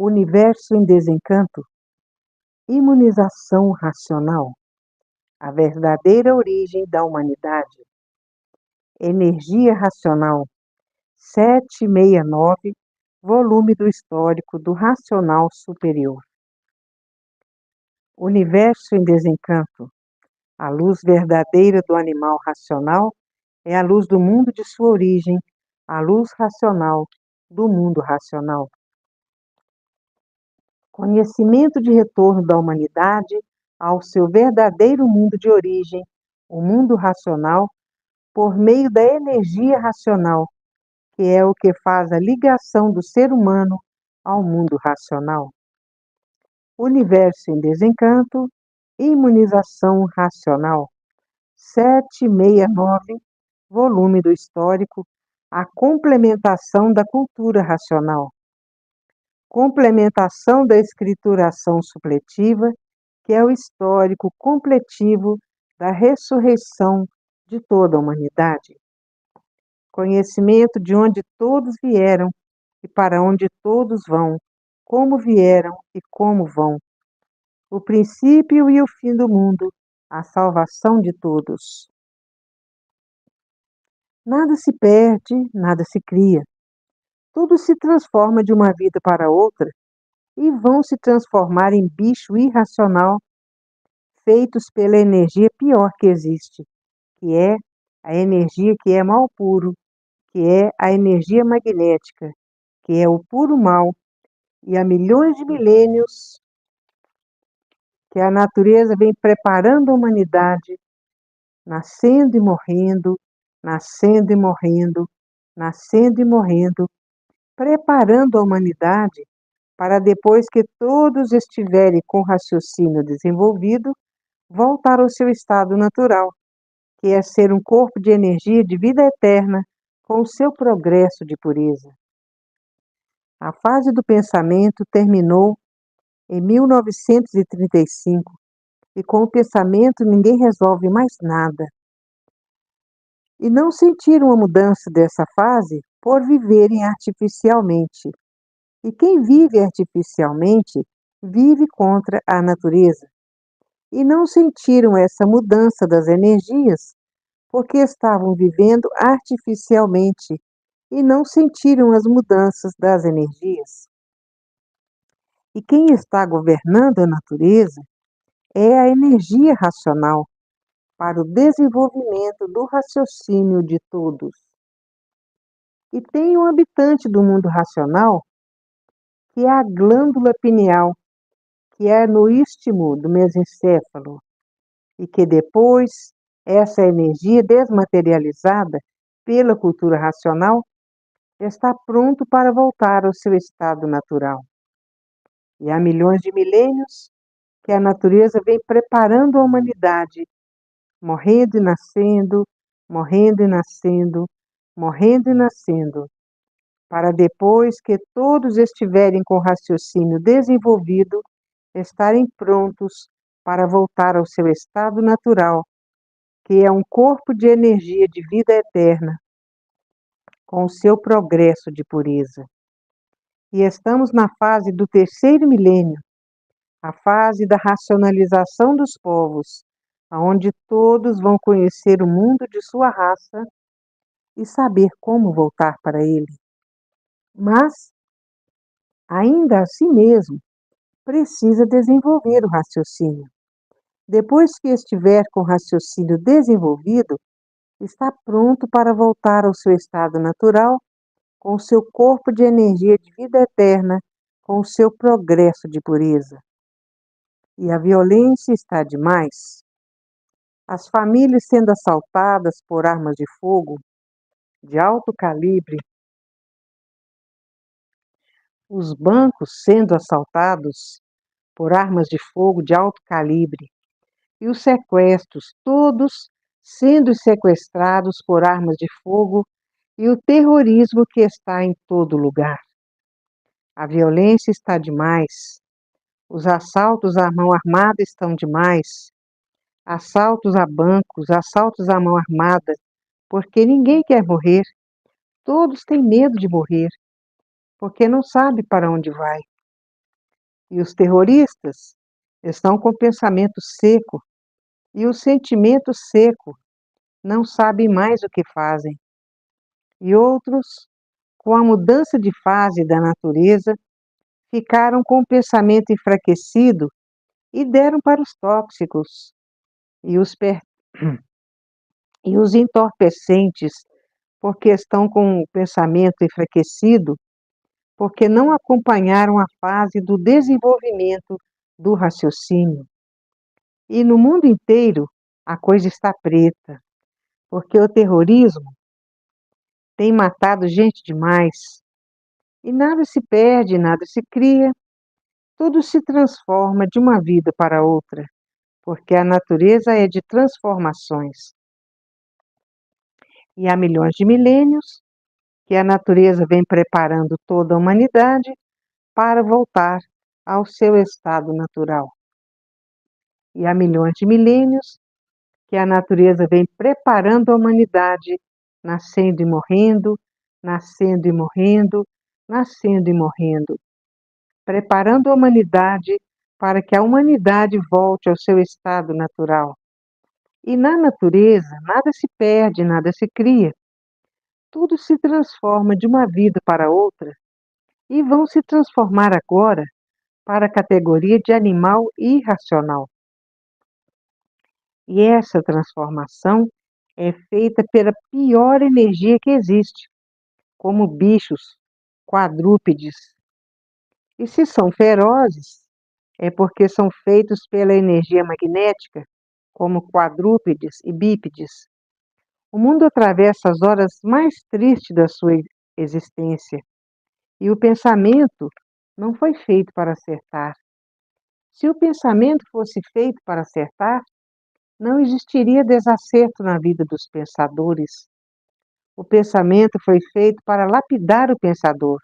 Universo em desencanto, imunização racional, a verdadeira origem da humanidade, energia racional, 769, volume do histórico do racional superior. Universo em desencanto, a luz verdadeira do animal racional é a luz do mundo de sua origem, a luz racional do mundo racional. Conhecimento de retorno da humanidade ao seu verdadeiro mundo de origem, o mundo racional, por meio da energia racional, que é o que faz a ligação do ser humano ao mundo racional. Universo em desencanto, imunização racional, 769, volume do histórico, a complementação da cultura racional. Complementação da escrituração supletiva, que é o histórico completivo da ressurreição de toda a humanidade. Conhecimento de onde todos vieram e para onde todos vão, como vieram e como vão. O princípio e o fim do mundo, a salvação de todos. Nada se perde, nada se cria. Tudo se transforma de uma vida para outra e vão se transformar em bicho irracional, feitos pela energia pior que existe, que é a energia que é mal puro, que é a energia magnética, que é o puro mal, e há milhões de milênios que a natureza vem preparando a humanidade, nascendo e morrendo, nascendo e morrendo, nascendo e morrendo, preparando a humanidade para depois que todos estiverem com raciocínio desenvolvido, voltar ao seu estado natural, que é ser um corpo de energia de vida eterna com o seu progresso de pureza. A fase do pensamento terminou em 1935 e com o pensamento ninguém resolve mais nada. E não sentiram a mudança dessa fase por viverem artificialmente. E quem vive artificialmente vive contra a natureza. E não sentiram essa mudança das energias porque estavam vivendo artificialmente e não sentiram as mudanças das energias. E quem está governando a natureza é a energia racional para o desenvolvimento do raciocínio de todos. E tem um habitante do mundo racional, que é a glândula pineal, que é no istmo do mesencéfalo, e que depois essa energia desmaterializada pela cultura racional está pronto para voltar ao seu estado natural. E há milhões de milênios que a natureza vem preparando a humanidade, morrendo e nascendo, morrendo e nascendo, morrendo e nascendo, para depois que todos estiverem com o raciocínio desenvolvido, estarem prontos para voltar ao seu estado natural, que é um corpo de energia de vida eterna, com o seu progresso de pureza. E estamos na fase do terceiro milênio, a fase da racionalização dos povos, onde todos vão conhecer o mundo de sua raça e saber como voltar para ele. Mas, ainda assim mesmo, precisa desenvolver o raciocínio. Depois que estiver com o raciocínio desenvolvido, está pronto para voltar ao seu estado natural, com o seu corpo de energia de vida eterna, com o seu progresso de pureza. E a violência está demais. As famílias sendo assaltadas por armas de fogo de alto calibre, os bancos sendo assaltados por armas de fogo de alto calibre, e os sequestros, todos sendo sequestrados por armas de fogo, e o terrorismo que está em todo lugar. A violência está demais, os assaltos à mão armada estão demais, assaltos a bancos, assaltos à mão armada, porque ninguém quer morrer, todos têm medo de morrer, porque não sabe para onde vai. E os terroristas estão com o pensamento seco e o sentimento seco, não sabem mais o que fazem. E outros, com a mudança de fase da natureza, ficaram com o pensamento enfraquecido e deram para os tóxicos. E os, per... e os entorpecentes, porque estão com o pensamento enfraquecido, porque não acompanharam a fase do desenvolvimento do raciocínio. E no mundo inteiro a coisa está preta, porque o terrorismo tem matado gente demais. E nada se perde, nada se cria, tudo se transforma de uma vida para outra, porque a natureza é de transformações. E há milhões de milênios que a natureza vem preparando toda a humanidade para voltar ao seu estado natural. E há milhões de milênios que a natureza vem preparando a humanidade, nascendo e morrendo, nascendo e morrendo, nascendo e morrendo, preparando a humanidade para que a humanidade volte ao seu estado natural. E na natureza, nada se perde, nada se cria. Tudo se transforma de uma vida para outra e vão se transformar agora para a categoria de animal irracional. E essa transformação é feita pela pior energia que existe, como bichos, quadrúpedes. E se são ferozes, é porque são feitos pela energia magnética, como quadrúpedes e bípedes. O mundo atravessa as horas mais tristes da sua existência, e o pensamento não foi feito para acertar. Se o pensamento fosse feito para acertar, não existiria desacerto na vida dos pensadores. O pensamento foi feito para lapidar o pensador.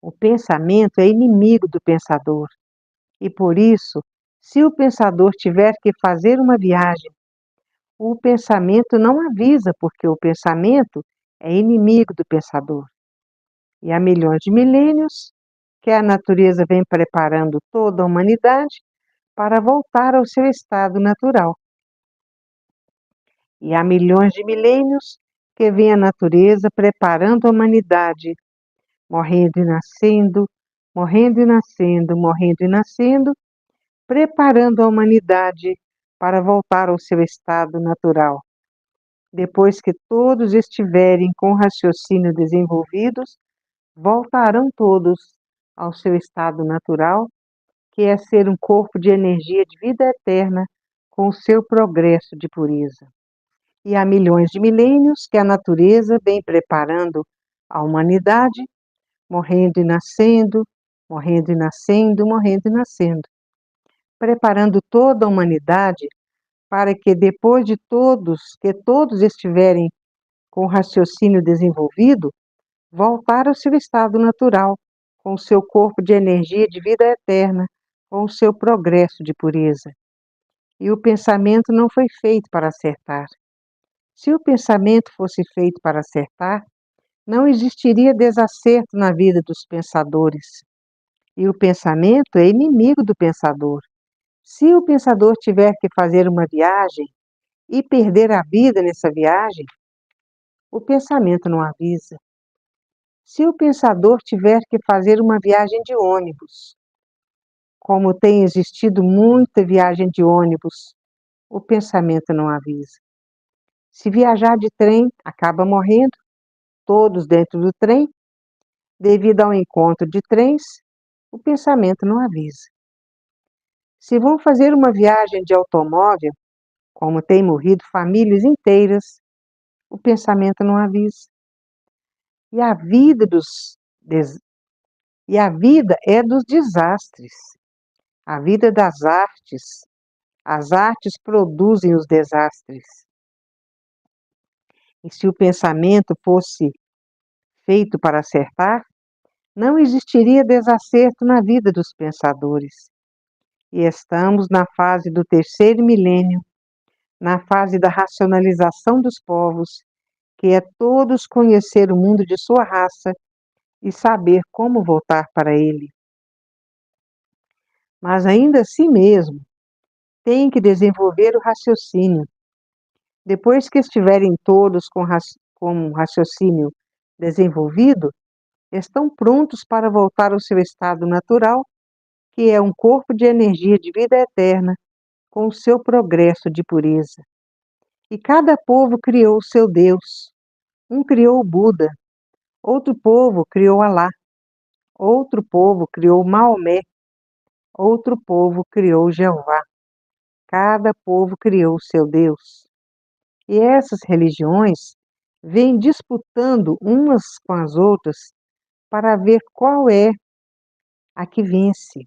O pensamento é inimigo do pensador. E por isso, se o pensador tiver que fazer uma viagem, o pensamento não avisa, porque o pensamento é inimigo do pensador. E há milhões de milênios que a natureza vem preparando toda a humanidade para voltar ao seu estado natural. E há milhões de milênios que vem a natureza preparando a humanidade, morrendo e nascendo, morrendo e nascendo, morrendo e nascendo, preparando a humanidade para voltar ao seu estado natural. Depois que todos estiverem com o raciocínio desenvolvidos, voltarão todos ao seu estado natural, que é ser um corpo de energia de vida eterna com o seu progresso de pureza. E há milhões de milênios que a natureza vem preparando a humanidade, morrendo e nascendo, morrendo e nascendo, morrendo e nascendo, preparando toda a humanidade para que depois de que todos estiverem com o raciocínio desenvolvido, voltar ao seu estado natural, com o seu corpo de energia de vida eterna, com o seu progresso de pureza. E o pensamento não foi feito para acertar. Se o pensamento fosse feito para acertar, não existiria desacerto na vida dos pensadores. E o pensamento é inimigo do pensador. Se o pensador tiver que fazer uma viagem e perder a vida nessa viagem, o pensamento não avisa. Se o pensador tiver que fazer uma viagem de ônibus, como tem existido muita viagem de ônibus, o pensamento não avisa. Se viajar de trem, acaba morrendo, todos dentro do trem, devido ao encontro de trens, o pensamento não avisa. Se vão fazer uma viagem de automóvel, como tem morrido famílias inteiras, o pensamento não avisa. E a vida e a vida é dos desastres. A vida das artes. As artes produzem os desastres. E se o pensamento fosse feito para acertar, não existiria desacerto na vida dos pensadores. E estamos na fase do terceiro milênio, na fase da racionalização dos povos, que é todos conhecer o mundo de sua raça e saber como voltar para ele. mas ainda assim mesmo, têm que desenvolver o raciocínio. Depois que estiverem todos com o raciocínio desenvolvido, estão prontos para voltar ao seu estado natural, que é um corpo de energia de vida eterna, com o seu progresso de pureza. E cada povo criou o seu Deus. Um criou o Buda, outro povo criou Alá, outro povo criou Maomé, outro povo criou Jeová. Cada povo criou o seu Deus. E essas religiões vêm disputando umas com as outras para ver qual é a que vence.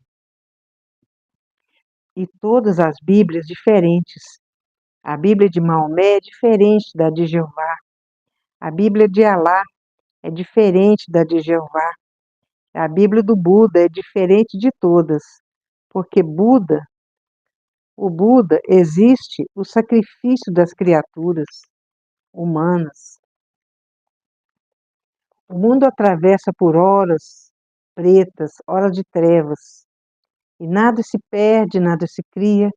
E todas as Bíblias diferentes. A Bíblia de Maomé é diferente da de Jeová. A Bíblia de Alá é diferente da de Jeová. A Bíblia do Buda é diferente de todas, porque o Buda existe o sacrifício das criaturas humanas. O mundo atravessa por horas pretas, horas de trevas, e nada se perde, nada se cria,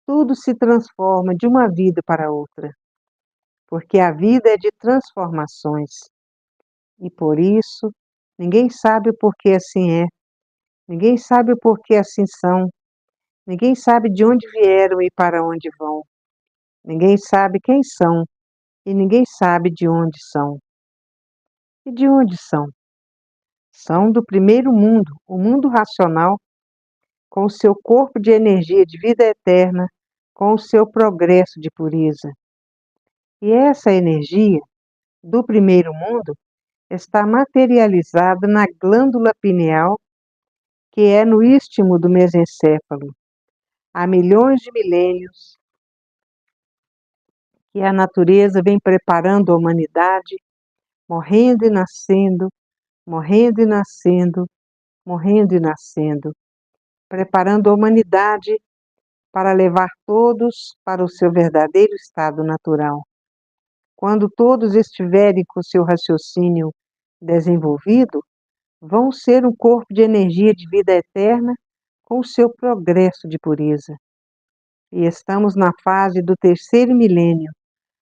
tudo se transforma de uma vida para outra, porque a vida é de transformações, e por isso ninguém sabe o porquê assim é, ninguém sabe o porquê assim são, ninguém sabe de onde vieram e para onde vão, ninguém sabe quem são e ninguém sabe de onde são. E de onde são? São do primeiro mundo, o mundo racional, com o seu corpo de energia de vida eterna, com o seu progresso de pureza. E essa energia do primeiro mundo está materializada na glândula pineal, que é no istmo do mesencéfalo. Há milhões de milênios que a natureza vem preparando a humanidade, morrendo e nascendo, morrendo e nascendo, morrendo e nascendo, preparando a humanidade para levar todos para o seu verdadeiro estado natural. Quando todos estiverem com seu raciocínio desenvolvido, vão ser um corpo de energia de vida eterna com o seu progresso de pureza. E estamos na fase do terceiro milênio,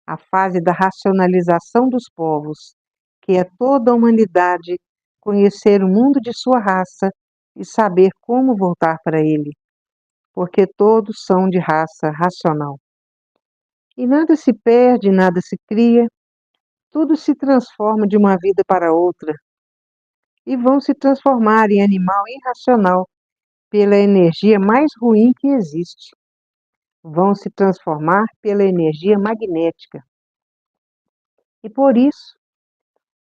a fase da racionalização dos povos, que é toda a humanidade conhecer o mundo de sua raça e saber como voltar para ele, porque todos são de raça racional. E nada se perde, nada se cria, tudo se transforma de uma vida para outra, e vão se transformar em animal irracional pela energia mais ruim que existe. Vão se transformar pela energia magnética. E por isso,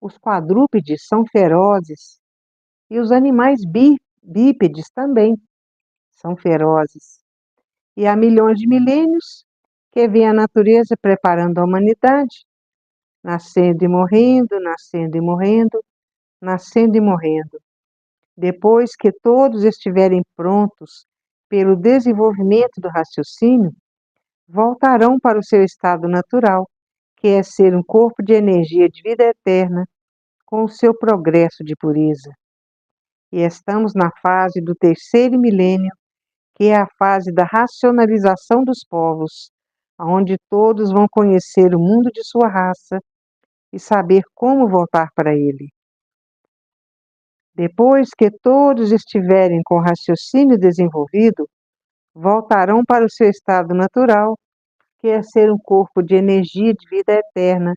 os quadrúpedes são ferozes e os animais bípedes também são ferozes. E há milhões de milênios que vem a natureza preparando a humanidade, nascendo e morrendo, nascendo e morrendo, nascendo e morrendo. Depois que todos estiverem prontos pelo desenvolvimento do raciocínio, voltarão para o seu estado natural, que é ser um corpo de energia de vida eterna, com o seu progresso de pureza. E estamos na fase do terceiro milênio, que é a fase da racionalização dos povos, onde todos vão conhecer o mundo de sua raça e saber como voltar para ele. Depois que todos estiverem com o raciocínio desenvolvido, voltarão para o seu estado natural, que é ser um corpo de energia de vida eterna,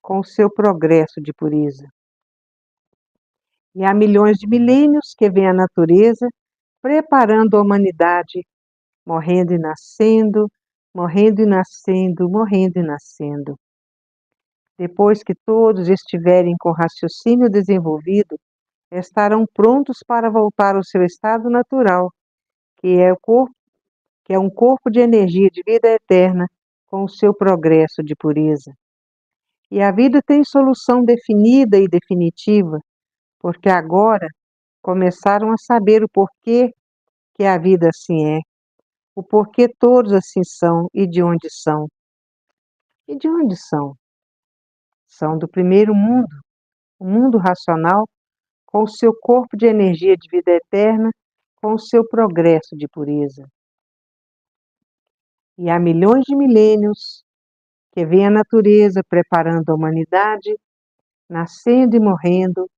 com o seu progresso de pureza. E há milhões de milênios que vem a natureza preparando a humanidade, morrendo e nascendo, morrendo e nascendo, morrendo e nascendo. Depois que todos estiverem com o raciocínio desenvolvido, estarão prontos para voltar ao seu estado natural, que é um corpo de energia de vida eterna com o seu progresso de pureza. E a vida tem solução definida e definitiva, porque agora começaram a saber o porquê que a vida assim é, o porquê todos assim são e de onde são. E de onde são? São do primeiro mundo, o mundo racional, com o seu corpo de energia de vida eterna, com seu progresso de pureza. E há milhões de milênios que vem a natureza preparando a humanidade, nascendo e morrendo,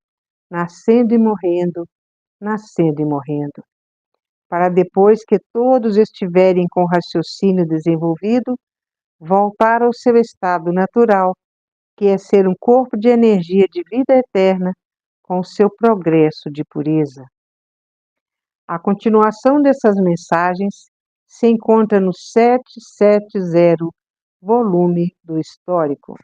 nascendo e morrendo, nascendo e morrendo, para depois que todos estiverem com o raciocínio desenvolvido, voltar ao seu estado natural, que é ser um corpo de energia de vida eterna com o seu progresso de pureza. A continuação dessas mensagens se encontra no 770, volume do Histórico.